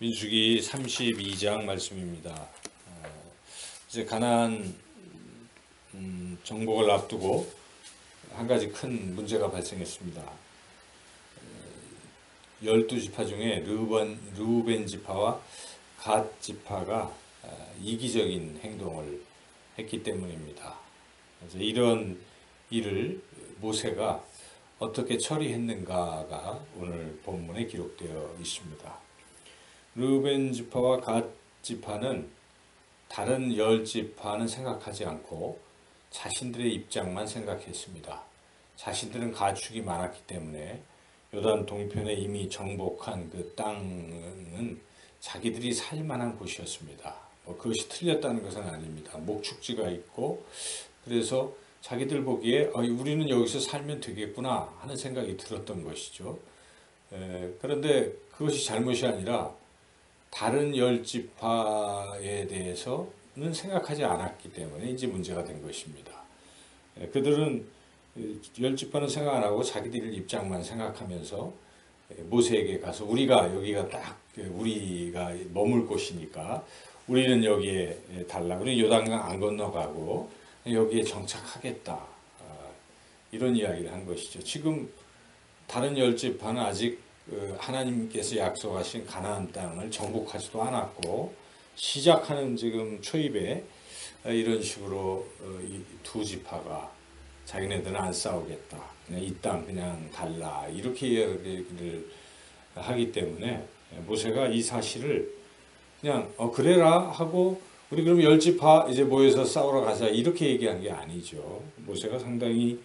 민수기 32장 말씀입니다. 이제 가나안 정복을 앞두고 한 가지 큰 문제가 발생했습니다. 12지파 중에 르우벤 지파와 갓 지파가 이기적인 행동을 했기 때문입니다. 그래서 이런 일을 모세가 어떻게 처리했는가가 오늘 본문에 기록되어 있습니다. 르우벤 지파와 갓 지파는 다른 10지파는 생각하지 않고 자신들의 입장만 생각했습니다. 자신들은 가축이 많았기 때문에 요단 동편에 이미 정복한 그 땅은 자기들이 살만한 곳이었습니다. 그것이 틀렸다는 것은 아닙니다. 목축지가 있고 그래서 자기들 보기에 우리는 여기서 살면 되겠구나 하는 생각이 들었던 것이죠. 그런데 그것이 잘못이 아니라 다른 10지파에 대해서는 생각하지 않았기 때문에 이제 문제가 된 것입니다. 그들은 10지파는 생각 안 하고 자기들 입장만 생각하면서 모세에게 가서 여기가 딱 우리가 머물 곳이니까 우리는 여기에 달라. 우리 요단강 안 건너가고 여기에 정착하겠다. 이런 이야기를 한 것이죠. 지금 다른 10지파는 아직 하나님께서 약속하신 가나안 땅을 정복하지도 않았고 시작하는 지금 초입에 이런 식으로 이 두 지파가 자기네들은 안 싸우겠다. 그냥 이 땅 그냥 달라. 이렇게 이야기를 하기 때문에 모세가 이 사실을 그냥 그래라 하고 우리 그럼 10지파 이제 모여서 싸우러 가자 이렇게 얘기한 게 아니죠. 모세가 상당히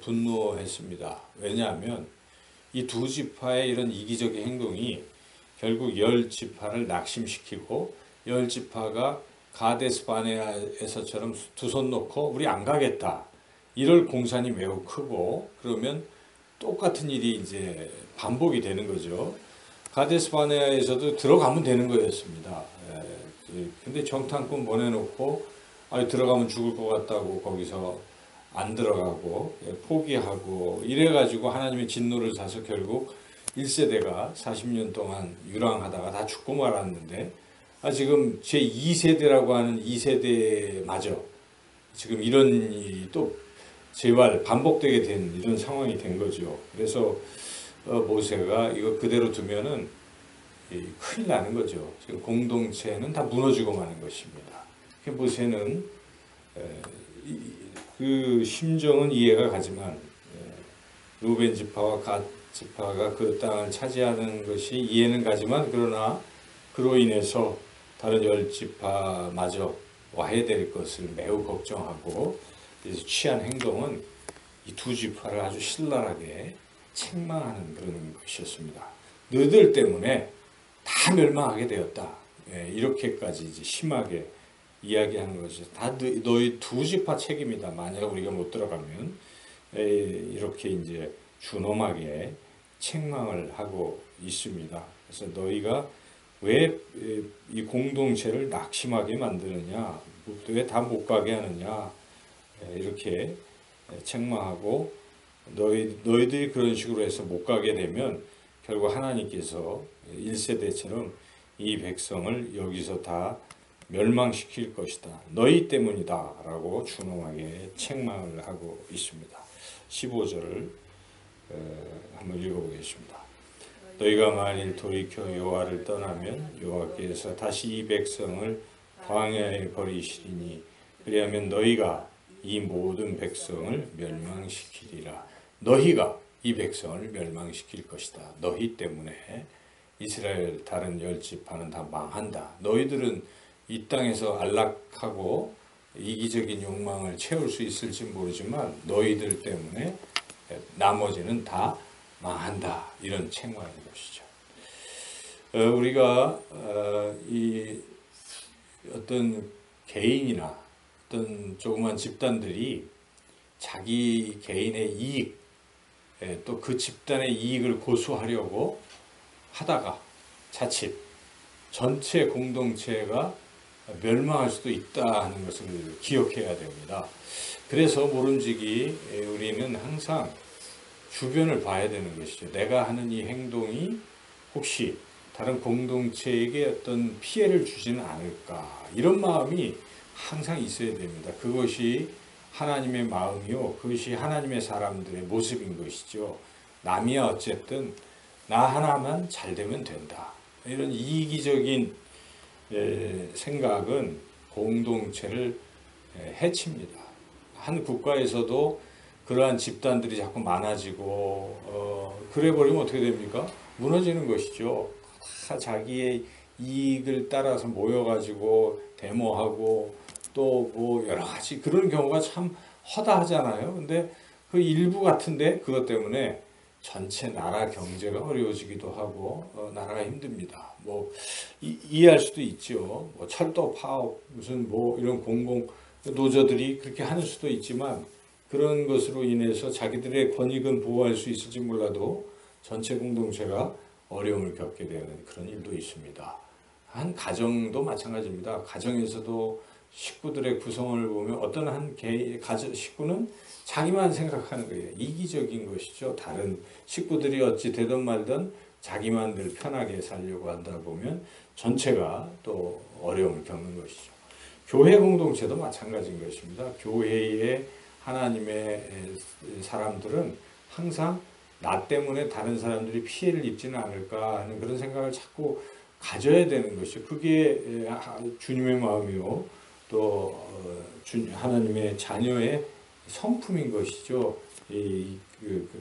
분노했습니다. 왜냐하면 이 두 지파의 이런 이기적인 행동이 결국 10지파를 낙심시키고 10지파가 가데스 바네아에서처럼 두 손 놓고 우리 안 가겠다. 이럴 공산이 매우 크고 그러면 똑같은 일이 이제 반복이 되는 거죠. 가데스 바네아에서도 들어가면 되는 거였습니다. 근데 정탐꾼 보내놓고 들어가면 죽을 것 같다고 거기서 안 들어가고 포기하고 이래가지고 하나님의 진노를 사서 결국 1세대가 40년 동안 유랑하다가 다 죽고 말았는데 지금 제2세대라고 하는 2세대마저 지금 이런 일이 또 재발 반복되게 된 이런 상황이 된 거죠. 그래서 모세가 이거 그대로 두면은 큰일 나는 거죠. 지금 공동체는 다 무너지고 마는 것입니다. 모세는 그 심정은 이해가 가지만 르우벤 지파와 갓 지파가 그 땅을 차지하는 것이 이해는 가지만 그러나 그로 인해서 다른 10지파마저 와야 될 것을 매우 걱정하고 그래서 취한 행동은 이 두 지파를 아주 신랄하게 책망하는 그런 것이었습니다. 너희들 때문에 다 멸망하게 되었다. 이렇게까지 이제 심하게 이야기하는 것이 다 너희 두 지파 책임이다. 만약 우리가 못 들어가면 이렇게 이제 준엄하게 책망을 하고 있습니다. 그래서 너희가 왜 이 공동체를 낙심하게 만드느냐, 왜 다 못 가게 하느냐 이렇게 책망하고 너희들이 그런 식으로 해서 못 가게 되면 결국 하나님께서 1세대처럼 이 백성을 여기서 다 멸망시킬 것이다. 너희 때문이다. 라고 준엄하게 책망을 하고 있습니다. 15절을 한번 읽어보겠습니다. 너희가 만일 돌이켜 여호와를 떠나면 여호와께서 다시 이 백성을 광야에 버리시리니 그리하면 너희가 이 모든 백성을 멸망시키리라. 너희가 이 백성을 멸망시킬 것이다. 너희 때문에 이스라엘 다른 10지파는 다 망한다. 너희들은 이 땅에서 안락하고 이기적인 욕망을 채울 수 있을지 모르지만 너희들 때문에 나머지는 다 망한다. 이런 책망인 것이죠. 우리가 이 어떤 개인이나 어떤 조그만 집단들이 자기 개인의 이익 또 그 집단의 이익을 고수하려고 하다가 자칫 전체 공동체가 멸망할 수도 있다 하는 것을 기억해야 됩니다. 그래서 모름지기 우리는 항상 주변을 봐야 되는 것이죠. 내가 하는 이 행동이 혹시 다른 공동체에게 어떤 피해를 주지는 않을까, 이런 마음이 항상 있어야 됩니다. 그것이 하나님의 마음이요, 그것이 하나님의 사람들의 모습인 것이죠. 남이야 어쨌든 나 하나만 잘 되면 된다, 이런 이기적인 생각은 공동체를 해칩니다. 한 국가에서도 그러한 집단들이 자꾸 많아지고 그래 버리면 어떻게 됩니까? 무너지는 것이죠. 다 자기의 이익을 따라서 모여가지고 데모하고 또 뭐 여러 가지 그런 경우가 참 허다하잖아요. 근데 그 일부 같은데 그것 때문에 전체 나라 경제가 어려워지기도 하고 나라가 힘듭니다. 뭐 이해할 수도 있죠. 뭐 철도 파업 무슨 뭐 이런 공공 노조들이 그렇게 하는 수도 있지만 그런 것으로 인해서 자기들의 권익은 보호할 수 있을지 몰라도 전체 공동체가 어려움을 겪게 되는 그런 일도 있습니다. 한 가정도 마찬가지입니다. 가정에서도 식구들의 구성을 보면 어떤 한 식구는 자기만 생각하는 거예요. 이기적인 것이죠. 다른 식구들이 어찌 되든 말든 자기만 늘 편하게 살려고 한다 보면 전체가 또 어려움을 겪는 것이죠. 교회 공동체도 마찬가지인 것입니다. 교회의 하나님의 사람들은 항상 나 때문에 다른 사람들이 피해를 입지는 않을까 하는 그런 생각을 자꾸 가져야 되는 것이죠. 그게 주님의 마음이요, 또 하나님의 자녀의 성품인 것이죠.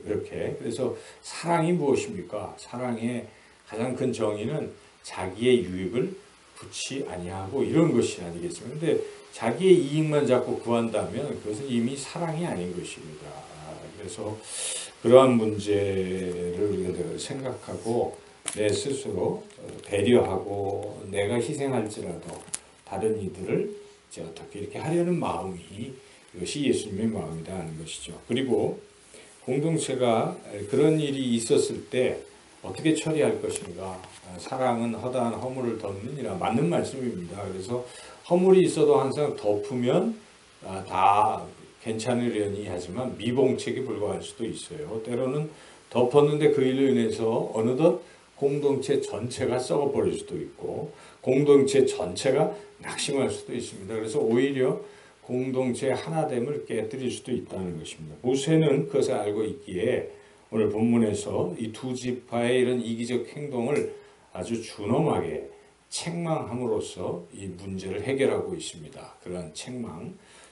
그렇게. 그래서 사랑이 무엇입니까? 사랑의 가장 큰 정의는 자기의 유익을 구치 아니하고 이런 것이 아니겠습니까? 근데 자기의 이익만 자꾸 구한다면 그것은 이미 사랑이 아닌 것입니다. 그래서 그러한 문제를 생각하고 내 스스로 배려하고 내가 희생할지라도 다른 이들을 이제 어떻게 이렇게 하려는 마음이, 이것이 예수님의 마음이다 하는 것이죠. 그리고 공동체가 그런 일이 있었을 때 어떻게 처리할 것인가. 사랑은 허다한 허물을 덮느니라, 맞는 말씀입니다. 그래서 허물이 있어도 항상 덮으면 다 괜찮으려니 하지만 미봉책에 불과할 수도 있어요. 때로는 덮었는데 그 일로 인해서 어느덧 공동체 전체가 썩어버릴 수도 있고 공동체 전체가 낙심할 수도 있습니다. 그래서 오히려 공동체의 하나됨을 깨뜨릴 수도 있다는 것입니다. 모세는 그것을 알고 있기에 오늘 본문에서 이 두 지파의 이런 이기적 행동을 아주 준엄하게 책망함으로써 이 문제를 해결하고 있습니다. 그러한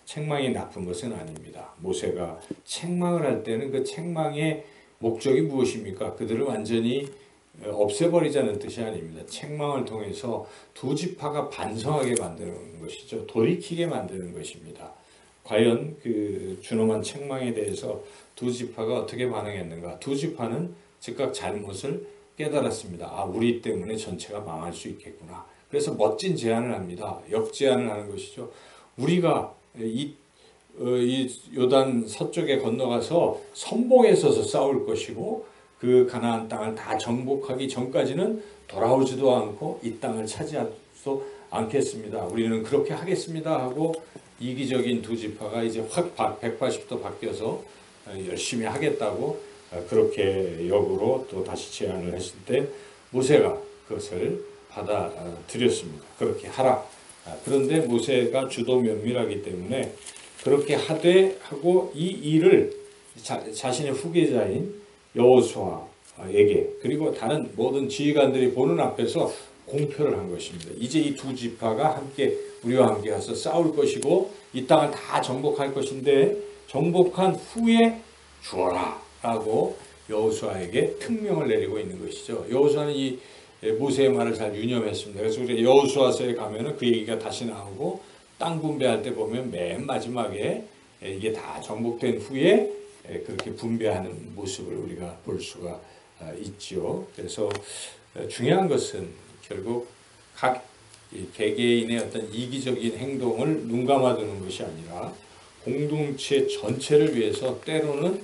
책망이 나쁜 것은 아닙니다. 모세가 책망을 할 때는 그 책망의 목적이 무엇입니까? 그들을 완전히 없애버리자는 뜻이 아닙니다. 책망을 통해서 두 지파가 반성하게 만드는 것이죠. 돌이키게 만드는 것입니다. 과연 그 준엄한 책망에 대해서 두 지파가 어떻게 반응했는가? 두 지파는 즉각 잘못을 깨달았습니다. 우리 때문에 전체가 망할 수 있겠구나. 그래서 멋진 제안을 합니다. 역제안을 하는 것이죠. 우리가 이 요단 서쪽에 건너가서 선봉에 서서 싸울 것이고 그 가나안 땅을 다 정복하기 전까지는 돌아오지도 않고 이 땅을 차지하지도 않겠습니다. 우리는 그렇게 하겠습니다 하고 이기적인 두 지파가 이제 확 180도 바뀌어서 열심히 하겠다고 그렇게 역으로 또 다시 제안을 했을 때 모세가 그것을 받아들였습니다. 그렇게 하라. 그런데 모세가 주도 면밀하기 때문에 그렇게 하되 하고 이 일을 자신의 후계자인 여호수아에게 그리고 다른 모든 지휘관들이 보는 앞에서 공표를 한 것입니다. 이제 이 두 지파가 함께 우리와 함께 가서 싸울 것이고 이 땅을 다 정복할 것인데 정복한 후에 주어라 라고 여호수아에게 특명을 내리고 있는 것이죠. 여호수아는 이 모세의 말을 잘 유념했습니다. 그래서 우리 여호수아서에 가면은 그 얘기가 다시 나오고 땅 분배할 때 보면 맨 마지막에 이게 다 정복된 후에 그렇게 분배하는 모습을 우리가 볼 수가 있죠. 그래서 중요한 것은 결국 각 개개인의 어떤 이기적인 행동을 눈감아두는 것이 아니라 공동체 전체를 위해서 때로는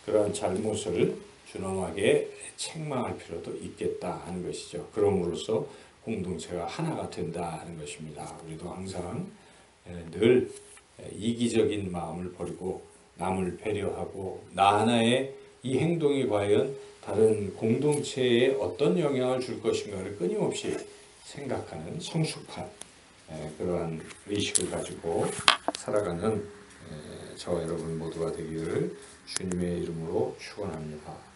그러한 잘못을 준엄하게 책망할 필요도 있겠다 하는 것이죠. 그럼으로써 공동체가 하나가 된다는 것입니다. 우리도 항상 늘 이기적인 마음을 버리고 남을 배려하고 나 하나의 이 행동이 과연 다른 공동체에 어떤 영향을 줄 것인가를 끊임없이 생각하는 성숙한 그러한 의식을 가지고 살아가는 저와 여러분 모두가 되기를 주님의 이름으로 축원합니다.